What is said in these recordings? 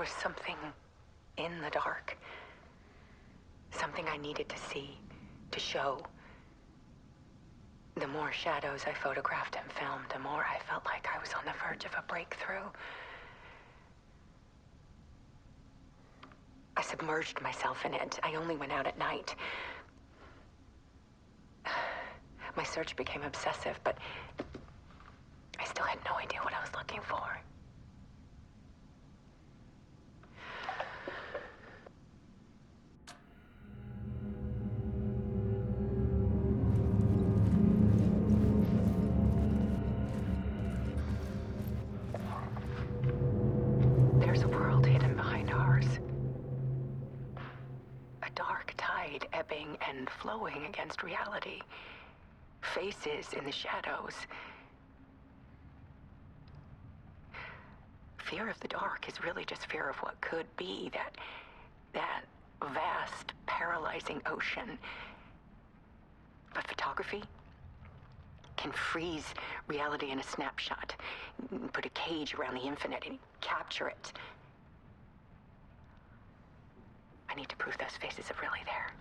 was something in the dark. Something I needed to see, to show. The more shadows I photographed and filmed, the more I felt like I was on the verge of a breakthrough. I submerged myself in it. I only went out at night. My search became obsessive, but I still had no idea what I was looking for. There's a world hidden behind ours. A dark tide ebbing and flowing against reality. Faces in the shadows. Fear of the dark is really just fear of what could be, that vast, paralyzing ocean. But photography can freeze reality in a snapshot, put a cage around the infinite and capture it. I need to prove those faces are really there.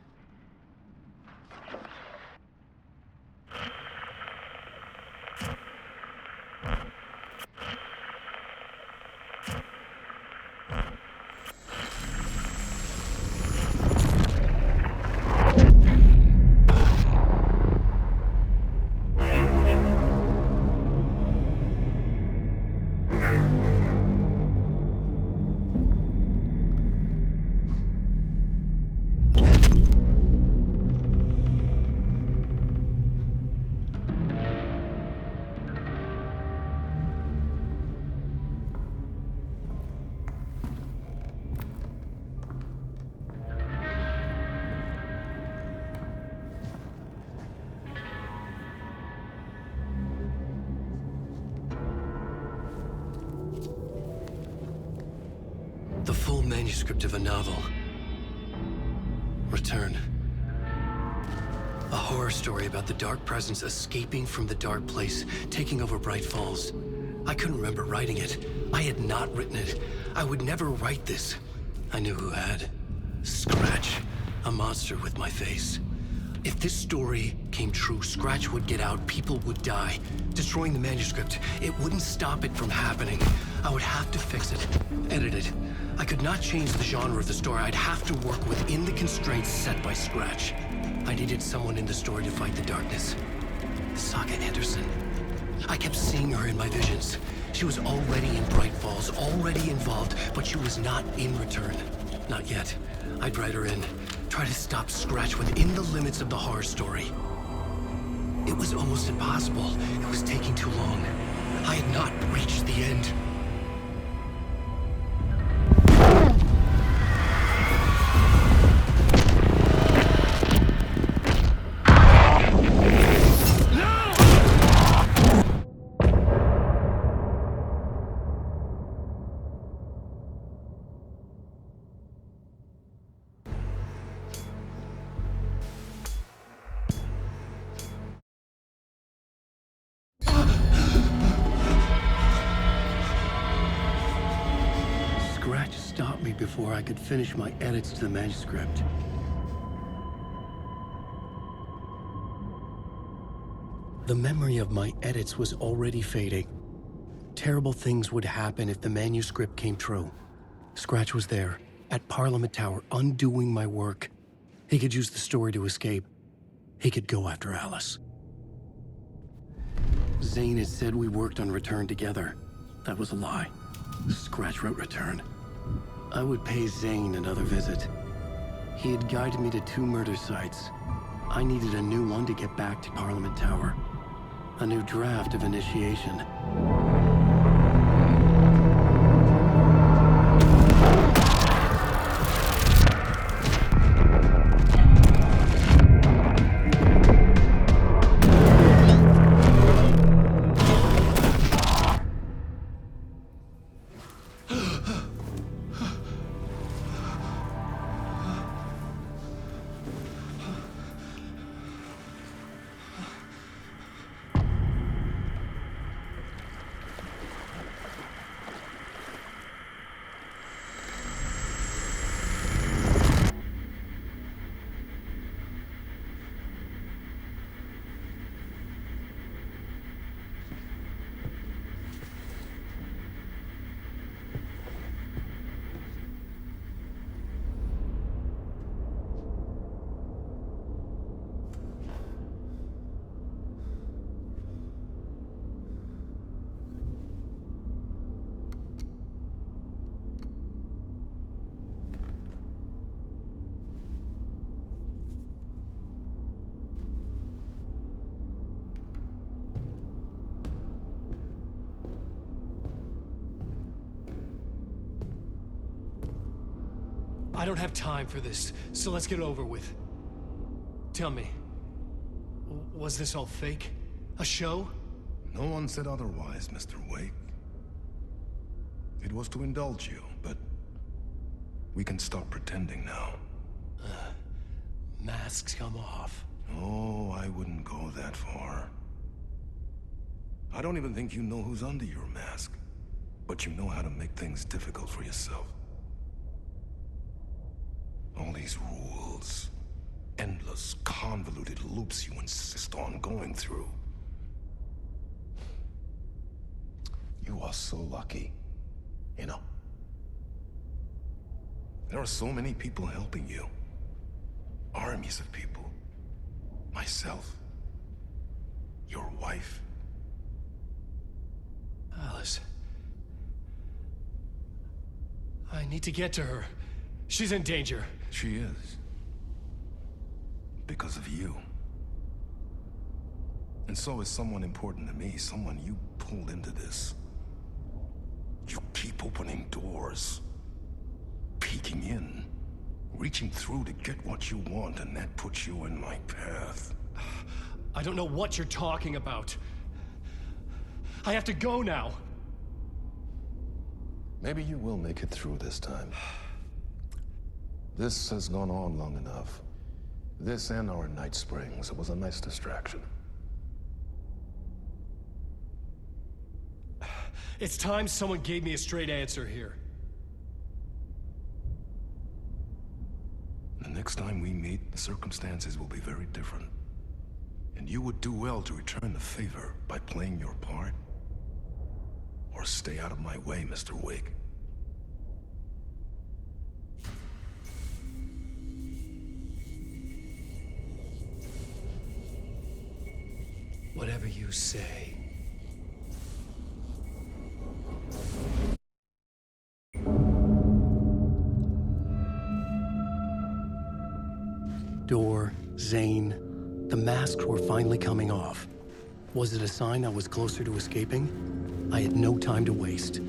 The full manuscript of a novel. Return. A horror story about the dark presence escaping from the dark place, taking over Bright Falls. I couldn't remember writing it. I had not written it. I would never write this. I knew who had. Scratch. A monster with my face. If this story came true, Scratch would get out, people would die. Destroying the manuscript, it wouldn't stop it from happening. I would have to fix it, edit it. I could not change the genre of the story. I'd have to work within the constraints set by Scratch. I needed someone in the story to fight the darkness. Saga Anderson. I kept seeing her in my visions. She was already in Bright Falls, already involved, but she was not in Return. Not yet. I'd write her in. Try to stop Scratch within the limits of the horror story. It was almost impossible. It was taking too long. I had not reached the end. Scratch stopped me before I could finish my edits to the manuscript. The memory of my edits was already fading. Terrible things would happen if the manuscript came true. Scratch was there, at Parliament Tower, undoing my work. He could use the story to escape. He could go after Alice. Zane had said we worked on Return together. That was a lie. Scratch wrote Return. I would pay Zane another visit. He had guided me to 2 murder sites. I needed a new one to get back to Parliament Tower. A new draft of Initiation. I don't have time for this, so let's get it over with. Tell me, was this all fake? A show? No one said otherwise, Mr. Wake. It was to indulge you, but we can stop pretending now. Masks come off. Oh, I wouldn't go that far. I don't even think you know who's under your mask, but you know how to make things difficult for yourself. All these rules, endless, convoluted loops you insist on going through. You are so lucky, you know. There are so many people helping you. Armies of people. Myself. Your wife. Alice. I need to get to her. She's in danger. She is. Because of you. And so is someone important to me, someone you pulled into this. You keep opening doors. Peeking in. Reaching through to get what you want, and that puts you in my path. I don't know what you're talking about. I have to go now. Maybe you will make it through this time. This has gone on long enough. This and our Night Springs. It was a nice distraction. It's time someone gave me a straight answer here. The next time we meet, the circumstances will be very different. And you would do well to return the favor by playing your part. Or stay out of my way, Mr. Wake. Whatever you say. Door, Zane, the masks were finally coming off. Was it a sign I was closer to escaping? I had no time to waste.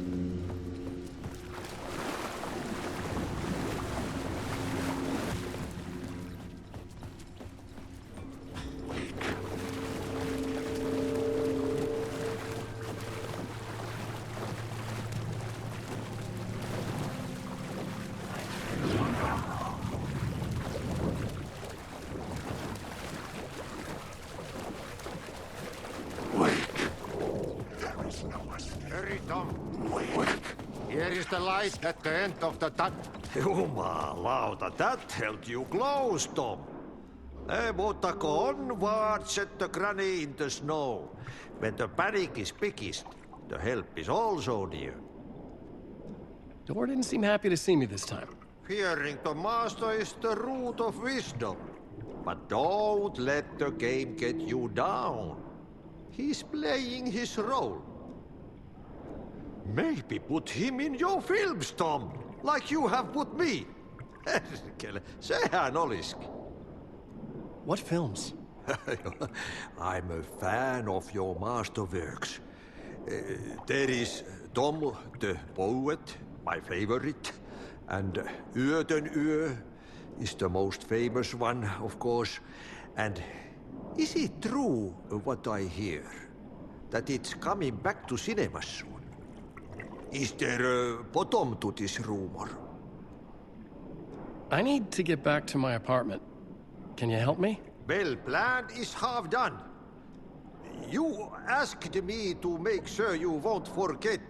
Hurry, Tom. Here is the light at the end of the tunnel. Jumalauta, that held you close, Tom. Mutta go onwards at the granny in the snow. When the panic is biggest, the help is also near. Door didn't seem happy to see me this time. Fearing the master is the root of wisdom. But don't let the game get you down. He's playing his role. Maybe put him in your films, Tom, like you have put me. Sehän olisikin. What films? I'm a fan of your masterworks. There is Tom the Poet, my favorite, and Yötön Yö is the most famous one, of course. And is it true what I hear, that it's coming back to cinemas soon? Is there a bottom to this rumor? I need to get back to my apartment. Can you help me? Well, plan is half done. You asked me to make sure you won't forget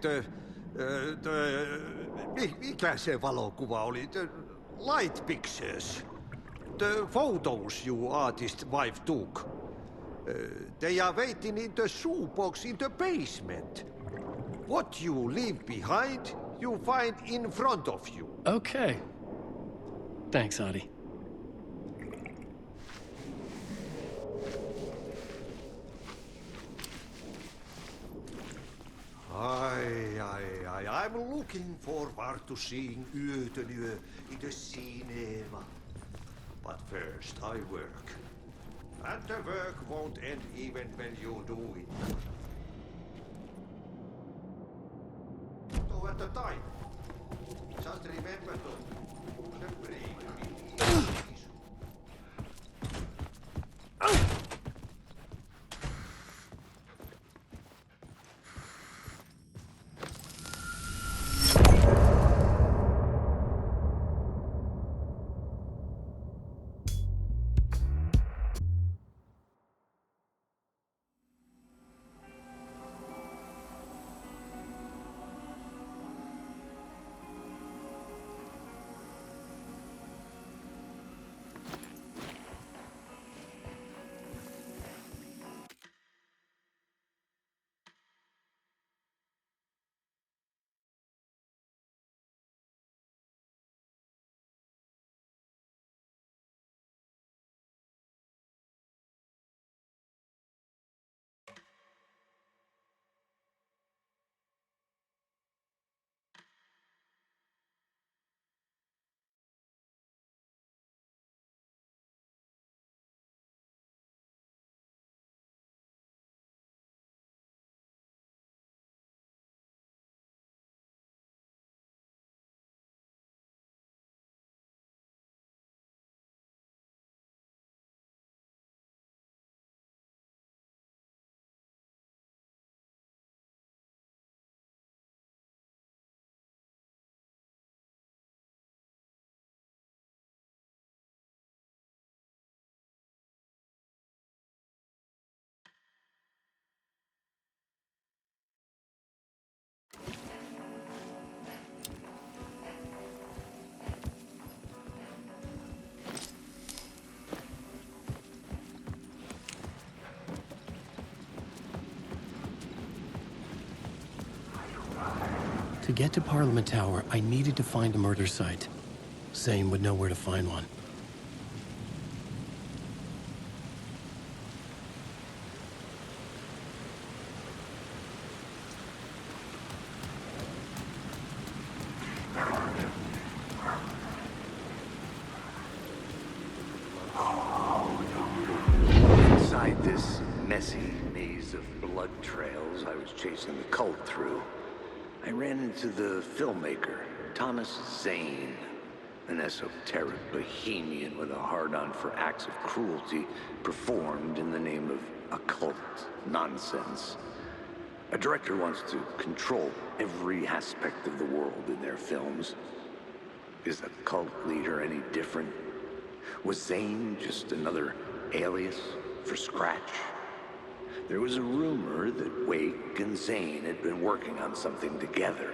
mikä se valokuva oli? The light pictures. The photos your artist wife took. They are waiting in the shoebox in the basement. What you leave behind, you find in front of you. Okay. Thanks, Adi. I'm looking forward to seeing Yötön Yö in the cinema. But first I work. And the work won't end even when you do it. So at the time, Just remember though, the bravery. To get to Parliament Tower, I needed to find a murder site. Zane would know where to find one. Inside this messy maze of blood trails I was chasing the cult through, I ran into the filmmaker, Thomas Zane, an esoteric bohemian with a hard-on for acts of cruelty performed in the name of occult nonsense. A director wants to control every aspect of the world in their films. Is the cult leader any different? Was Zane just another alias for Scratch? There was a rumor that Wake and Zane had been working on something together.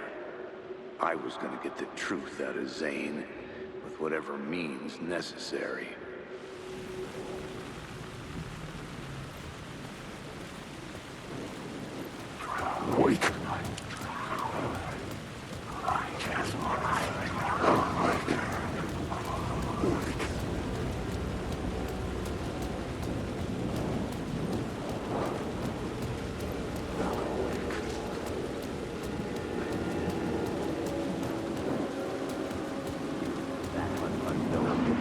I was going to get the truth out of Zane with whatever means necessary. Wait.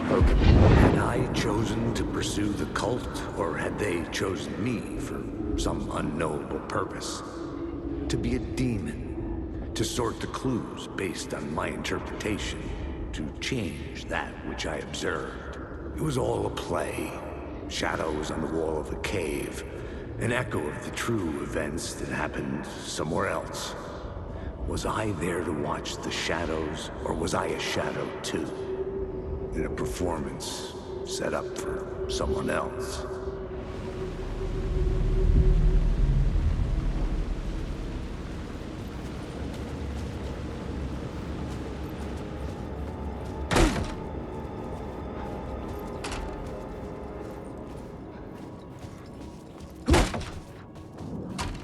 Had I chosen to pursue the cult, or had they chosen me for some unknowable purpose? To be a demon, to sort the clues based on my interpretation, to change that which I observed. It was all a play. Shadows on the wall of the cave, an echo of the true events that happened somewhere else. Was I there to watch the shadows, or was I a shadow too? In a performance set up for someone else.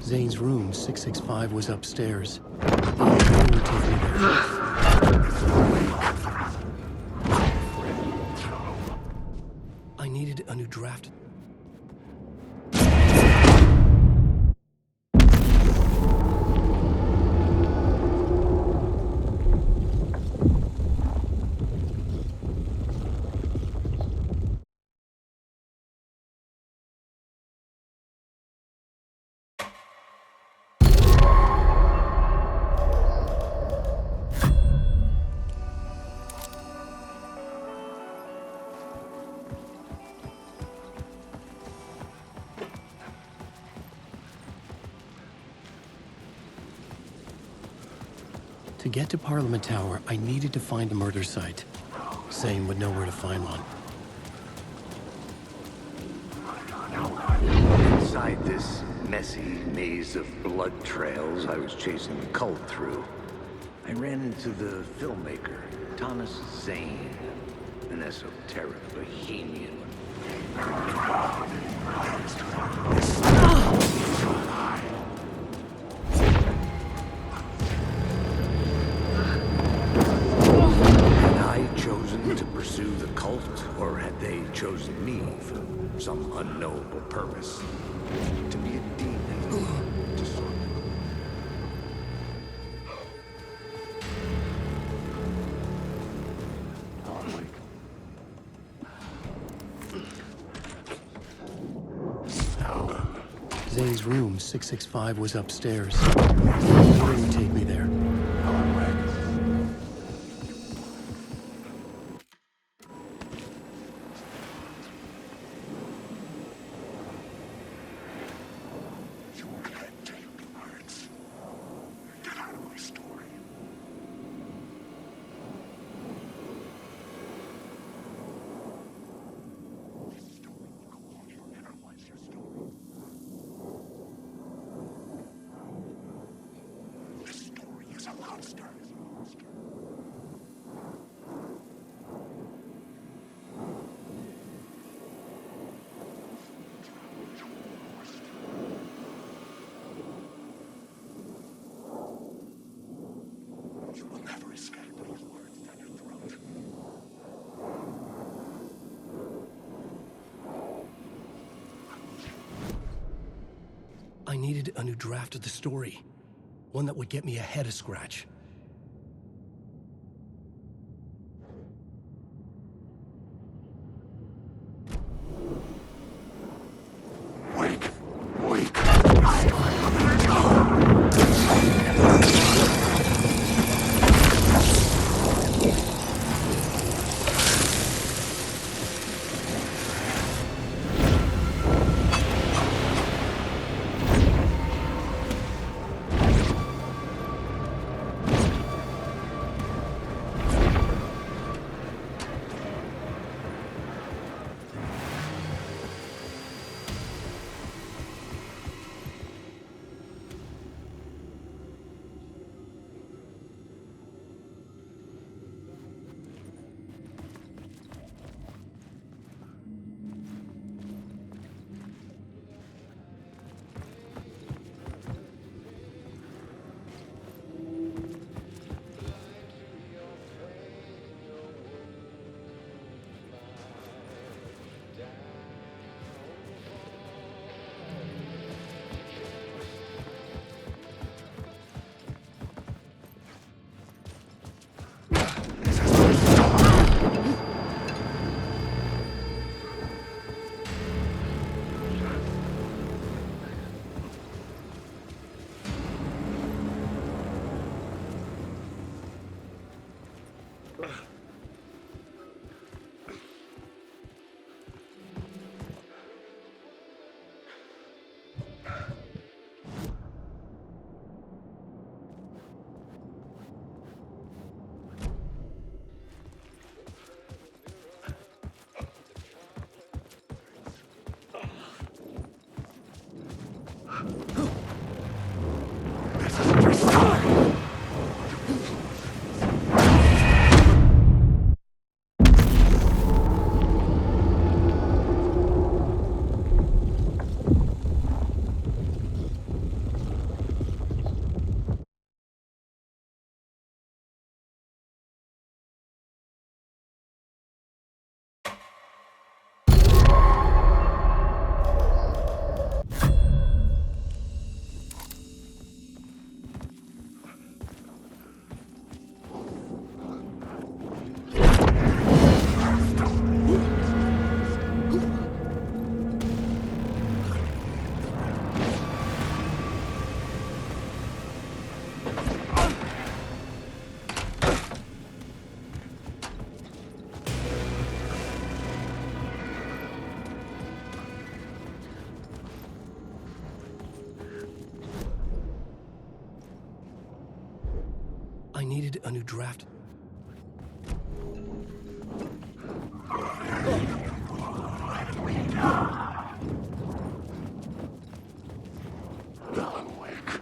Zane's room, 665, was upstairs. The elevator would take me there. I needed a new draft. To get to Parliament Tower, I needed to find a murder site. Zane would know where to find one. Inside this messy maze of blood trails I was chasing the cult through, I ran into the filmmaker, Thomas Zane, an esoteric bohemian. Had I chosen to pursue the cult, or had they chosen me for some unknowable purpose? To be a demon, to sort of... Zane's room, 665, was upstairs. It would take me there. I needed a new draft of the story. One that would get me ahead of Scratch. needed a new draft. Alan Wake.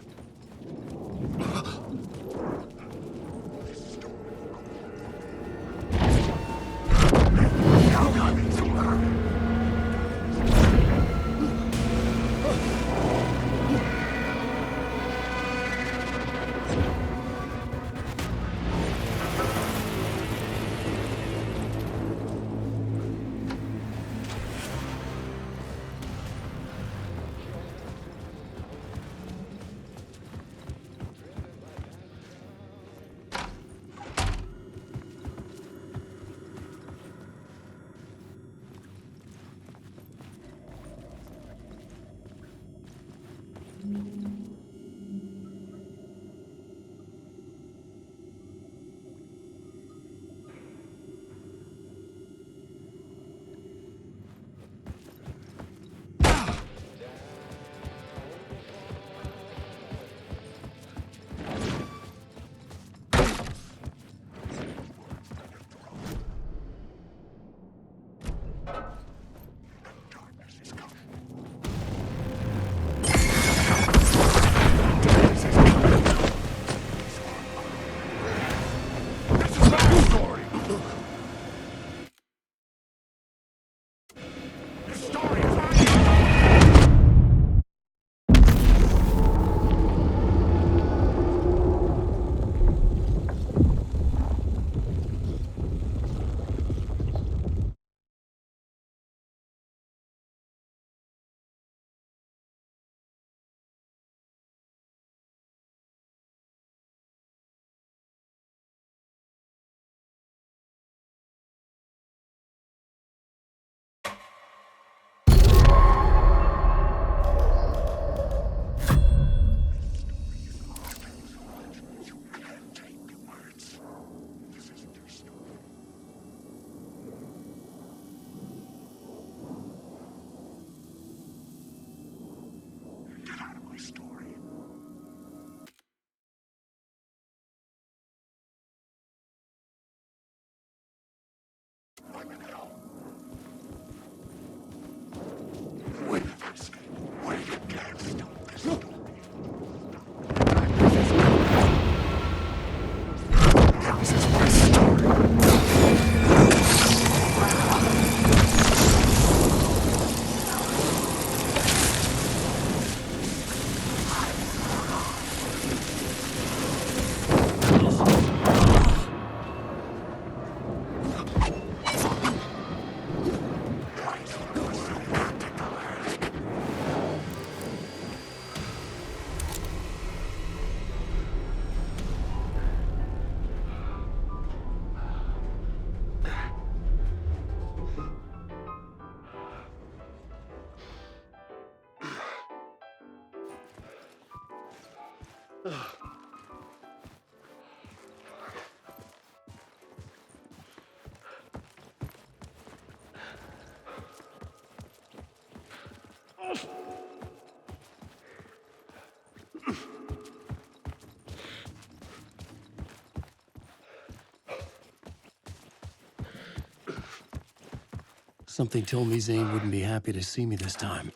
Something told me Zane wouldn't be happy to see me this time.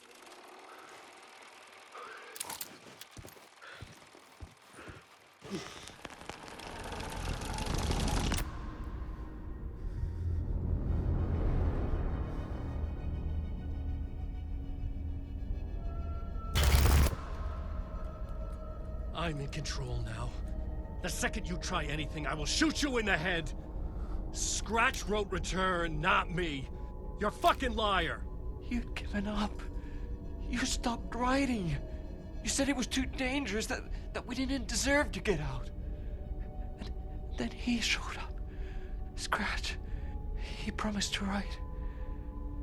I'm in control now. The second you try anything, I will shoot you in the head. Scratch wrote return, not me. You're a fucking liar. You'd given up. You stopped writing. You said it was too dangerous, that we didn't deserve to get out. And then he showed up. Scratch. He promised to write.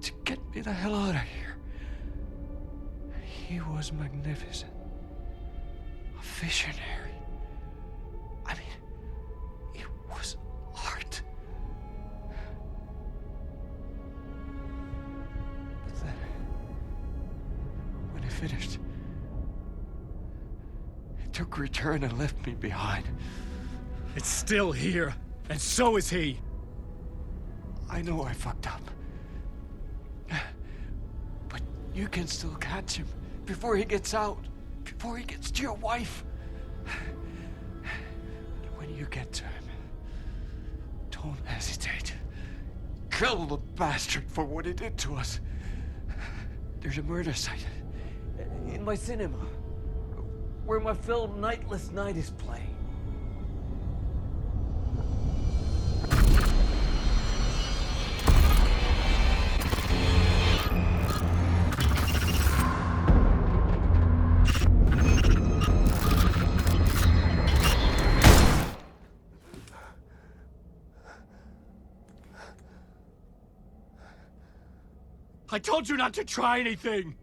To get me the hell out of here. He was magnificent. A visionary. I mean, it was art. But then, when it finished, it took a return and left me behind. It's still here, and so is he. I know I fucked up. But you can still catch him before he gets out, before he gets to your wife. And when you get to him, don't hesitate. Kill the bastard for what he did to us. There's a murder site in my cinema where my film Nightless Night is playing. I told you not to try anything!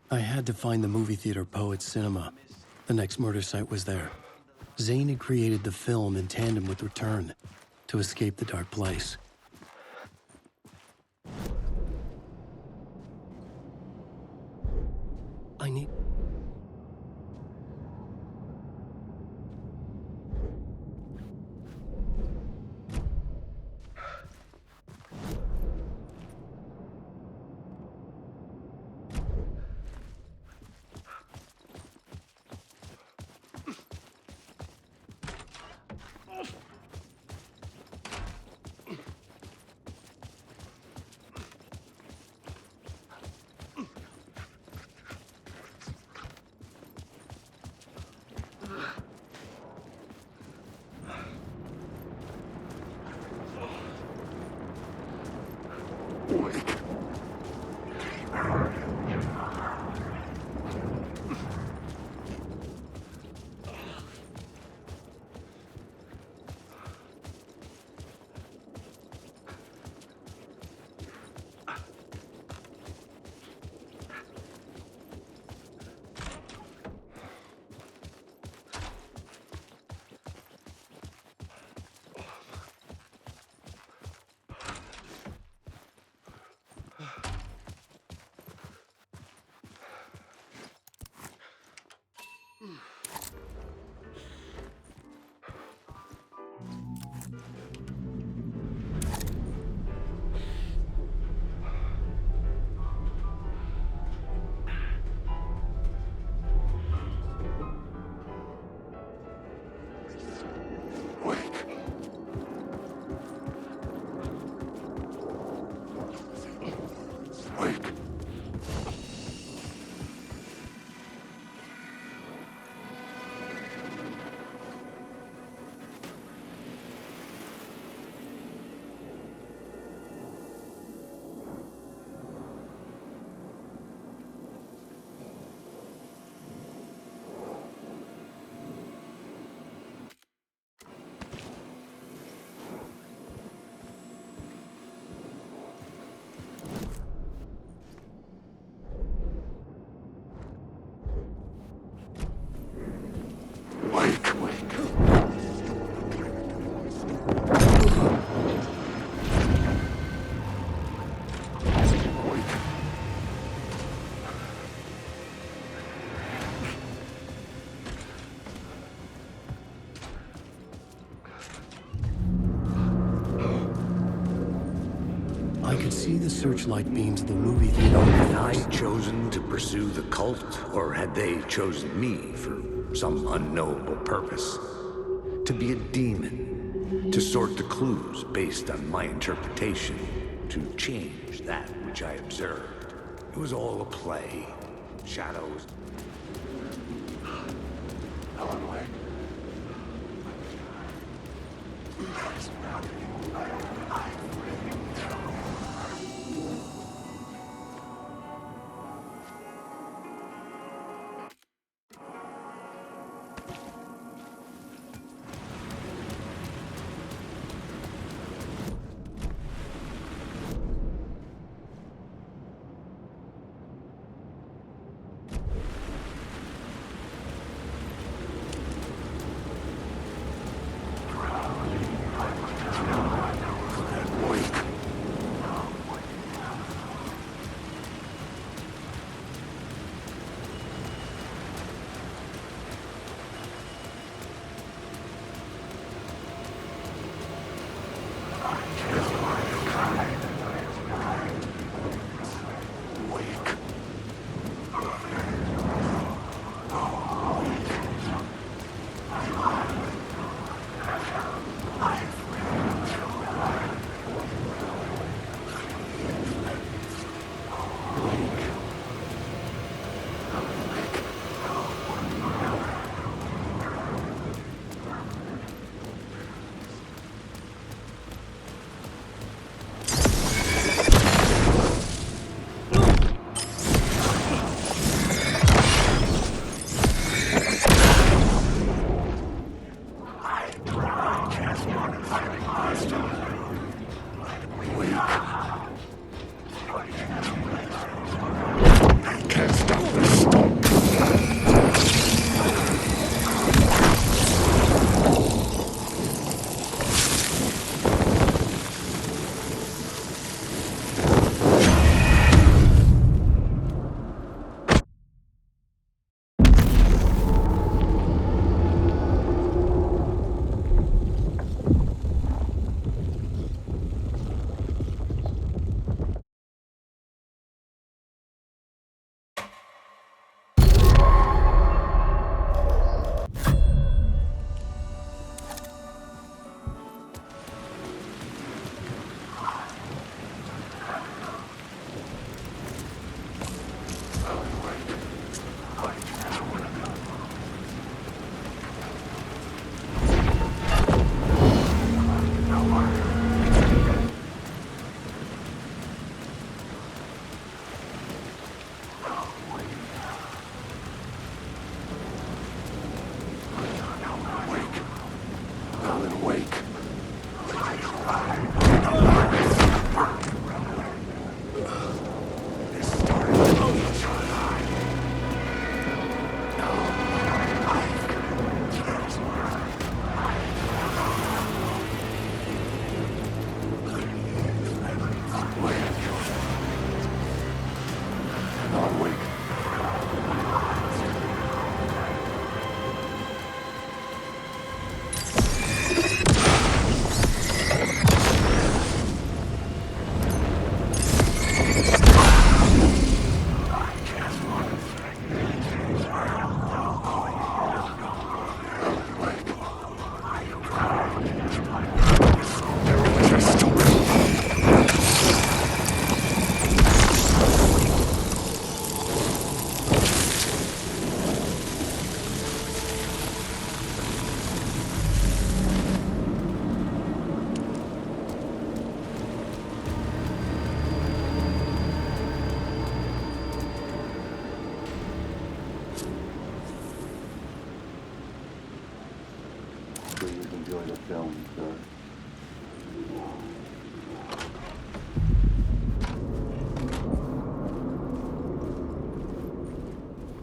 I had to find the movie theater Poet Cinema. The next murder site was there. Zane had created the film in tandem with Return to escape the dark place. I need... I could see the searchlight beams of the movie theater. Had I chosen to pursue the cult, or had they chosen me for some unknowable purpose? To be a demon, to sort the clues based on my interpretation, to change that which I observed. It was all a play. Shadows. Alan Wake.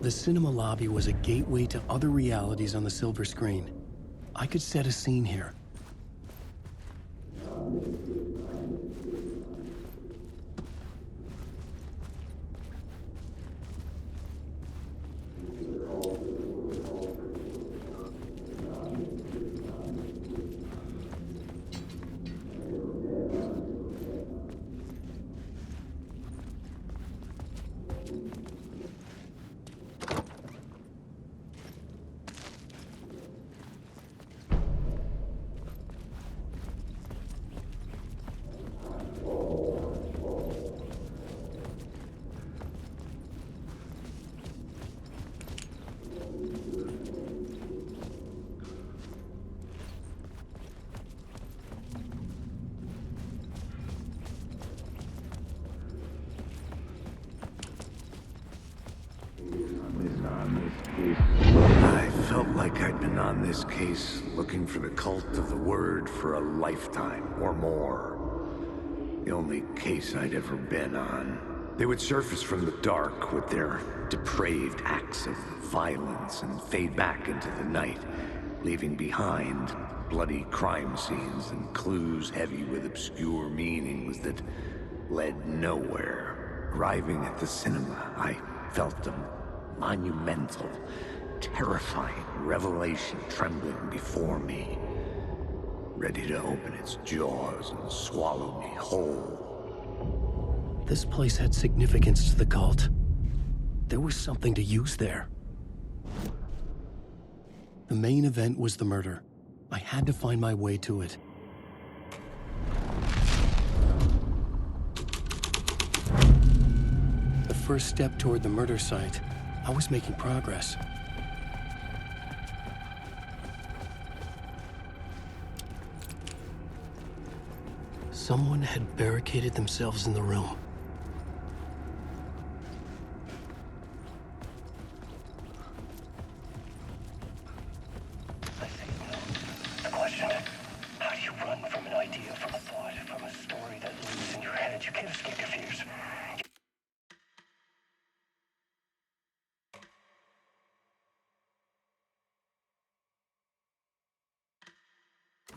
The cinema lobby was a gateway to other realities on the silver screen. I could set a scene here. I felt like I'd been on this case looking for the cult of the word for a lifetime or more. The only case I'd ever been on. They would surface from the dark with their depraved acts of violence and fade back into the night, leaving behind bloody crime scenes and clues heavy with obscure meanings that led nowhere. Arriving at the cinema, I felt a monumental, terrifying revelation trembling before me, ready to open its jaws and swallow me whole. This place had significance to the cult. There was something to use there. The main event was the murder. I had to find my way to it. The first step toward the murder site. I was making progress. Someone had barricaded themselves in the room. The question, how do you run from an idea, from a thought, from a story that lives in your head? You can't escape your fears.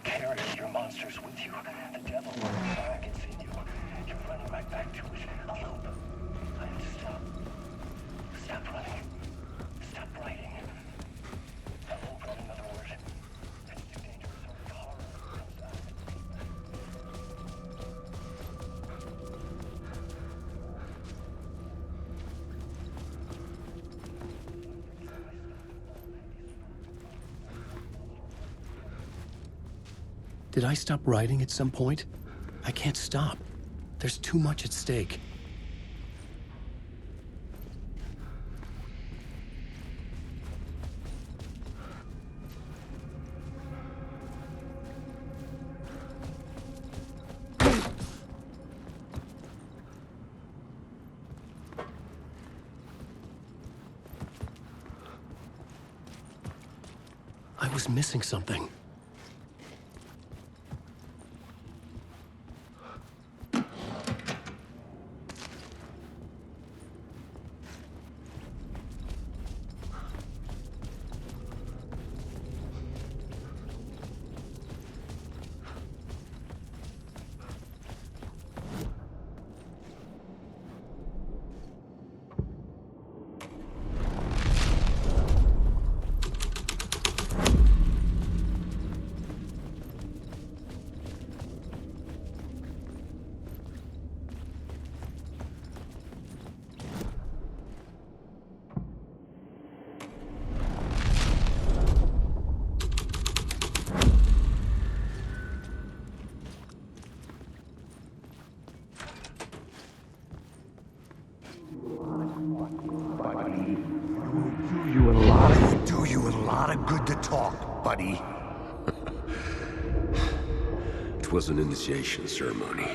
Carry your monsters with you. The devil will come back, it's in you. You're running right back to it. A loop. I have to stop. Stop running. Stop writing. I won't run another word. It's too dangerous. Only horror comes out. Did I stop writing at some point? I can't stop. There's too much at stake. I was missing something. Do you a lot of good to talk, buddy. It was an initiation ceremony.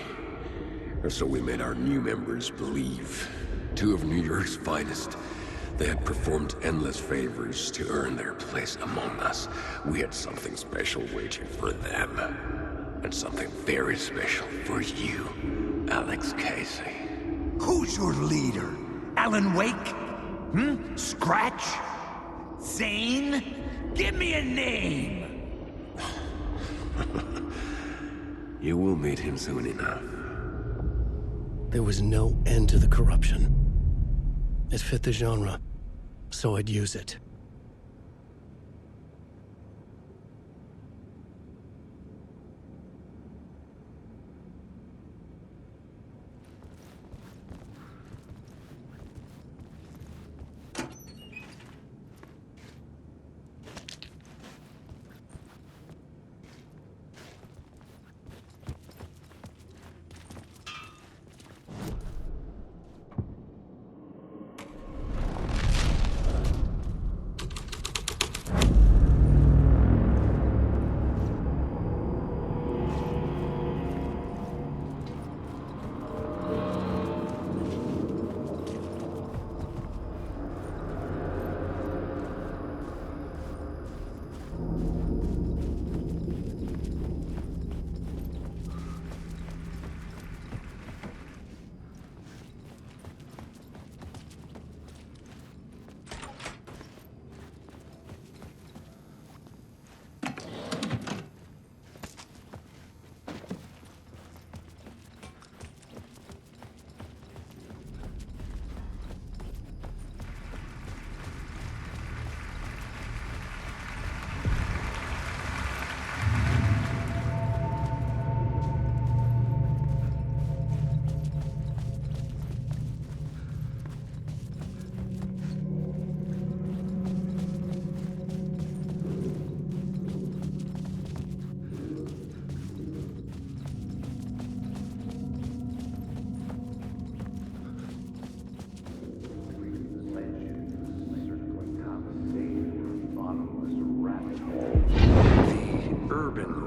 Or so we made our new members believe. Two of New York's finest. They had performed endless favors to earn their place among us. We had something special waiting for them. And something very special for you, Alex Casey. Who's your leader? Alan Wake? Scratch? Zane? Give me a name! You will meet him soon enough. There was no end to the corruption. It fit the genre, so I'd use it.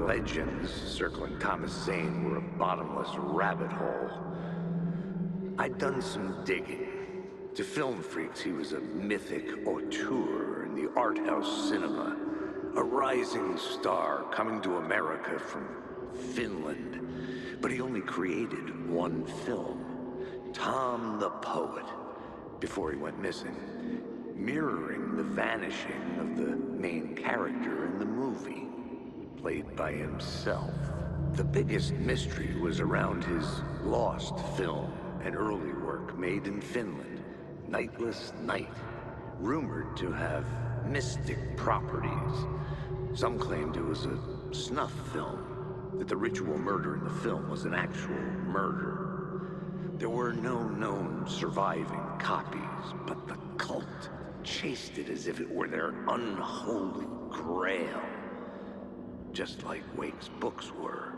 Legends circling Thomas Zane were a bottomless rabbit hole. I'd done some digging. To film freaks, he was a mythic auteur in the art house cinema. A rising star coming to America from Finland. But he only created one film, Tom the Poet, before he went missing, mirroring the vanishing of the main character in the movie. Played by himself. The biggest mystery was around his lost film, an early work made in Finland, Nightless Night, rumored to have mystic properties. Some claimed it was a snuff film, that the ritual murder in the film was an actual murder. There were no known surviving copies, but the cult chased it as if it were their unholy grail. Just like Wake's books were.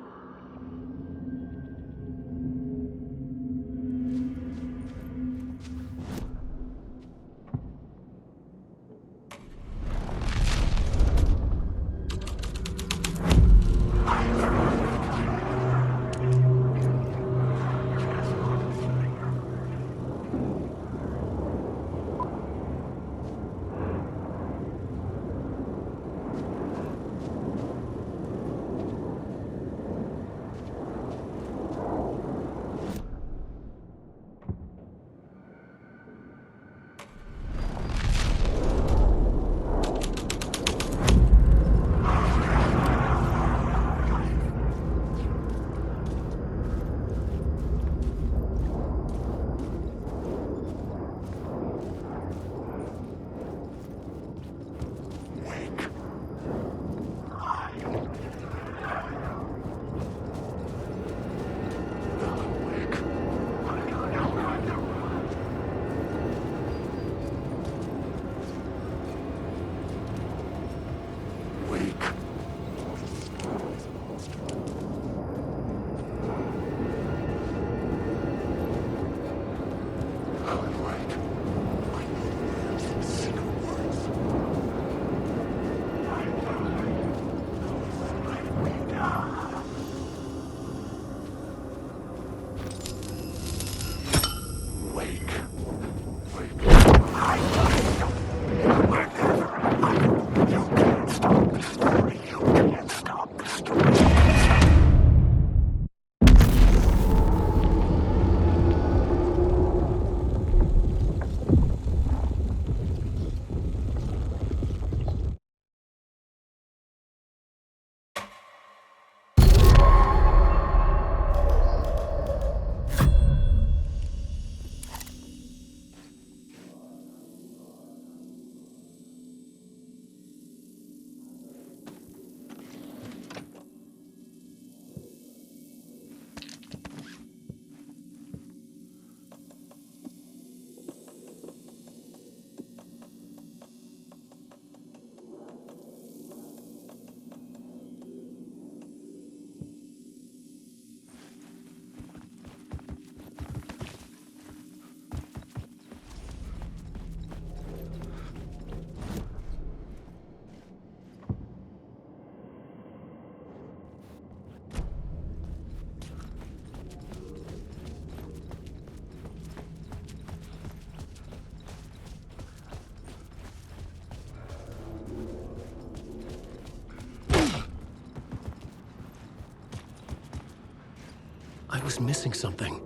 I was missing something.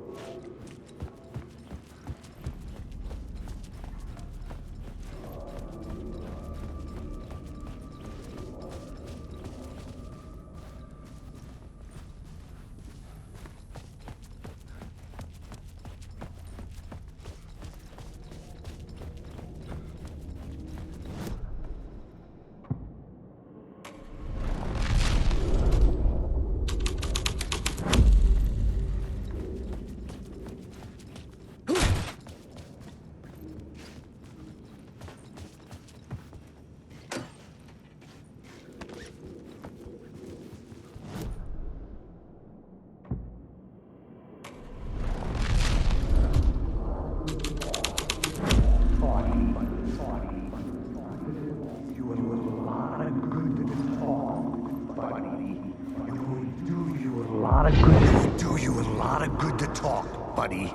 Do you a lot of good to talk, buddy.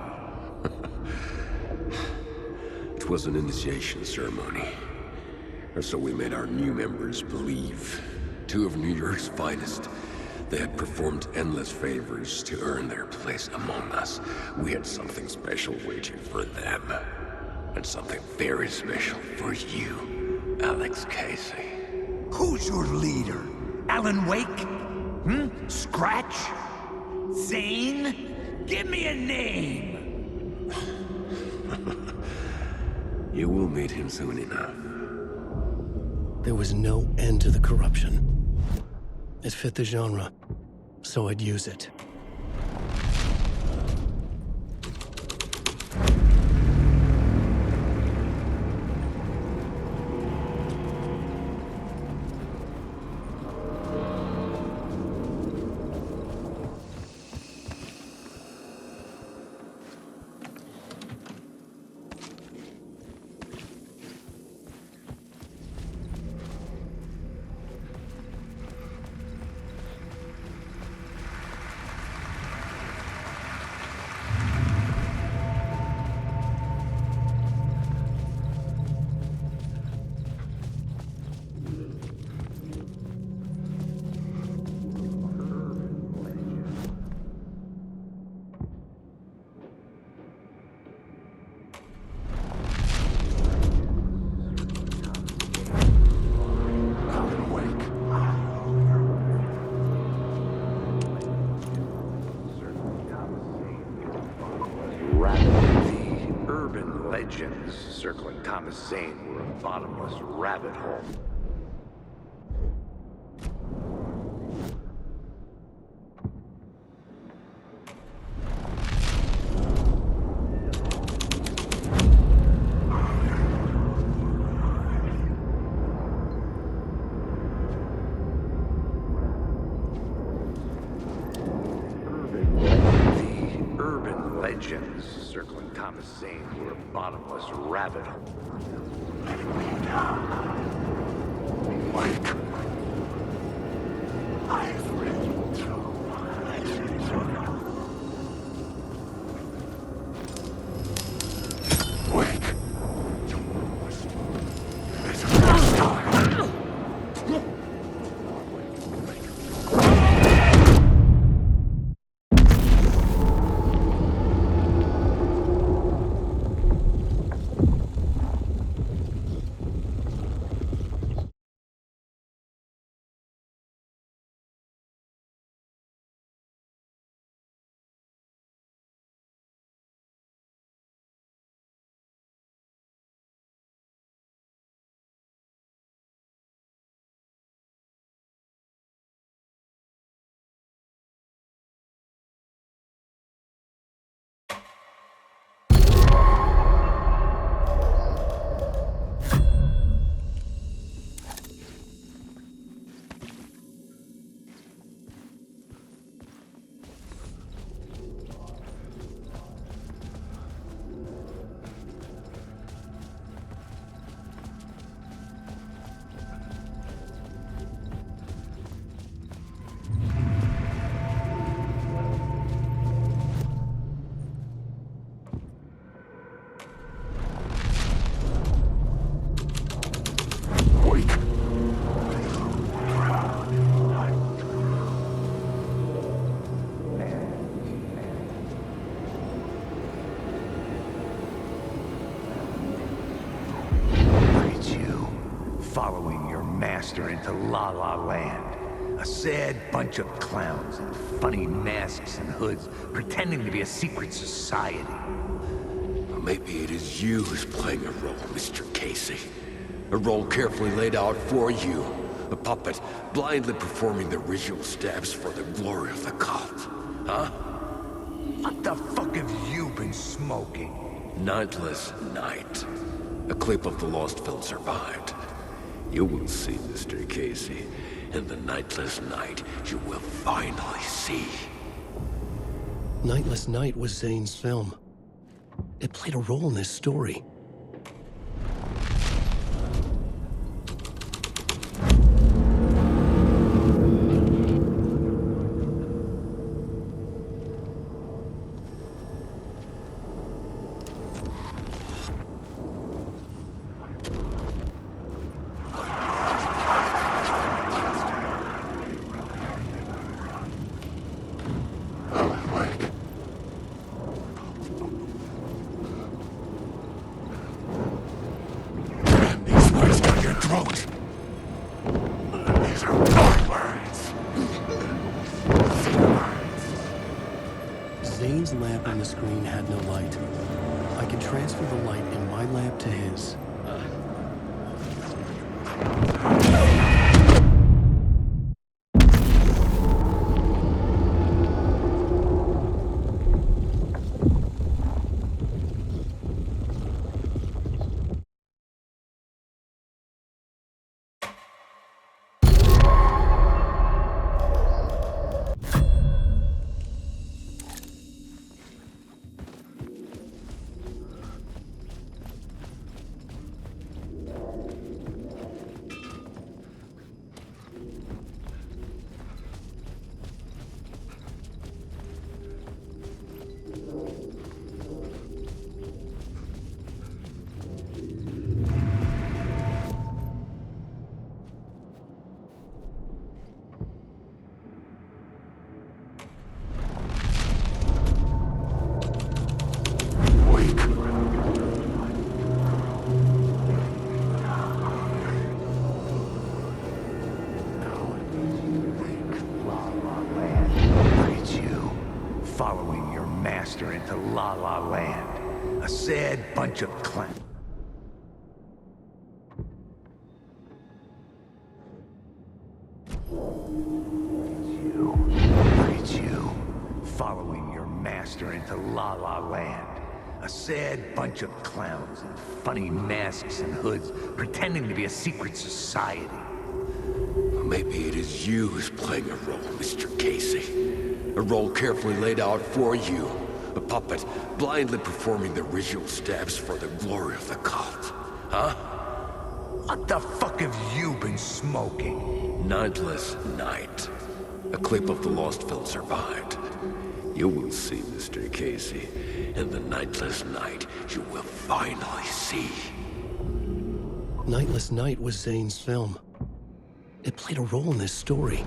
It was an initiation ceremony. Or so we made our new members believe. Two of New York's finest. They had performed endless favors to earn their place among us. We had something special waiting for them. And something very special for you, Alex Casey. Who's your leader? Alan Wake? Scratch? Zane? Give me a name! You will meet him soon enough. There was no end to the corruption. It fit the genre, so I'd use it. The urban legends circling Thomas Zane were a bottomless rabbit hole. Legends circling Thomas Zane were a bottomless rabbit hole. Mike. master into La La Land. A sad bunch of clowns in funny masks and hoods, pretending to be a secret society. Maybe it is you who's playing a role, Mr. Casey. A role carefully laid out for you. A puppet, blindly performing the ritual steps for the glory of the cult. Huh? What the fuck have you been smoking? Nightless Night. A clip of the lost film survived. You will see, Mr. Casey. In the Nightless Night, you will finally see. Nightless Night was Zane's film. It played a role in this story. Zane's lamp on the screen had no light. I could transfer the light in my lamp to his. Following your master into La La Land. A sad bunch of clowns. It's you. Following your master into La La Land. A sad bunch of clowns in funny masks and hoods, pretending to be a secret society. Maybe it is you who's playing a role, Mr. Casey. A role carefully laid out for you. A puppet, blindly performing the ritual steps for the glory of the cult. Huh? What the fuck have you been smoking? Nightless Night. A clip of the lost film survived. You will see, Mr. Casey. In the Nightless Night, you will finally see. Nightless Night was Zane's film. It played a role in this story.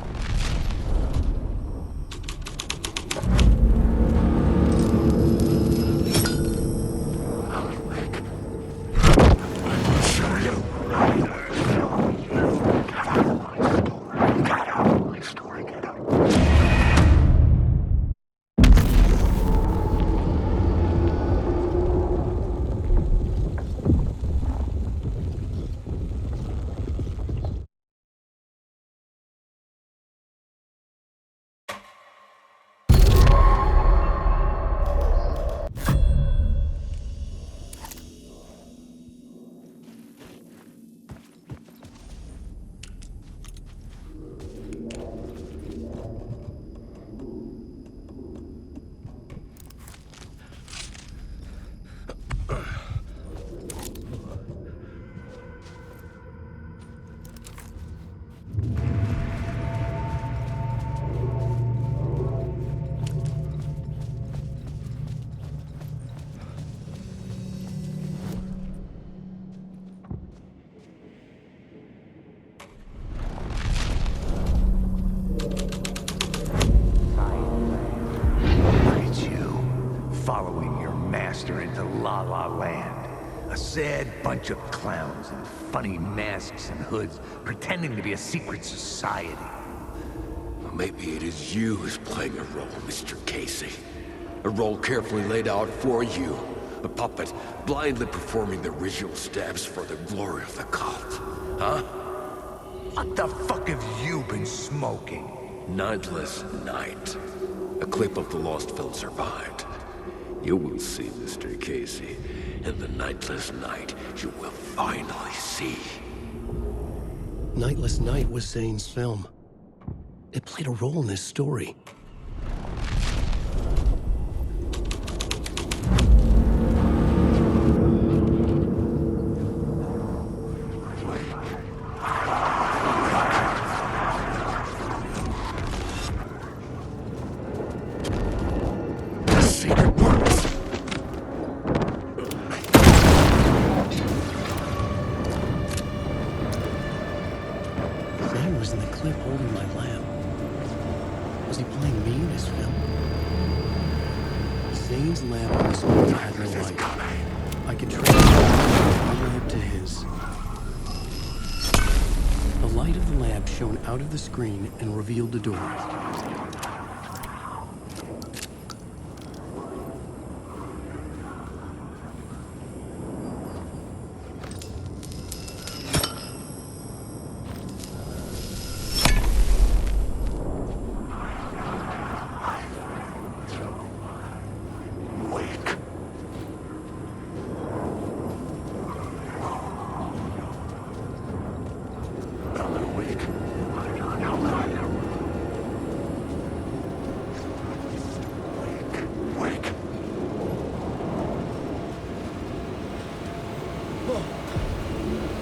Following your master into La La Land. A sad bunch of clowns in funny masks and hoods, pretending to be a secret society. Well, maybe it is you who's playing a role, Mr. Casey. A role carefully laid out for you. A puppet blindly performing the ritual steps for the glory of the cult. Huh? What the fuck have you been smoking? Nightless Night. A clip of the lost film survived. You will see, Mr. Casey. In the Nightless Night, you will finally see. Nightless Night was Zane's film. It played a role in this story. Was in the clip holding my lamp. Was he playing me in his film? Zane's lamp on his wall had no light. I could transfer my lamp to his. The light of the lamp shone out of the screen and revealed the door.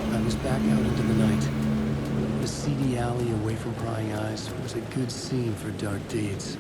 I was back out into the night. The seedy alley away from prying eyes was a good scene for dark deeds.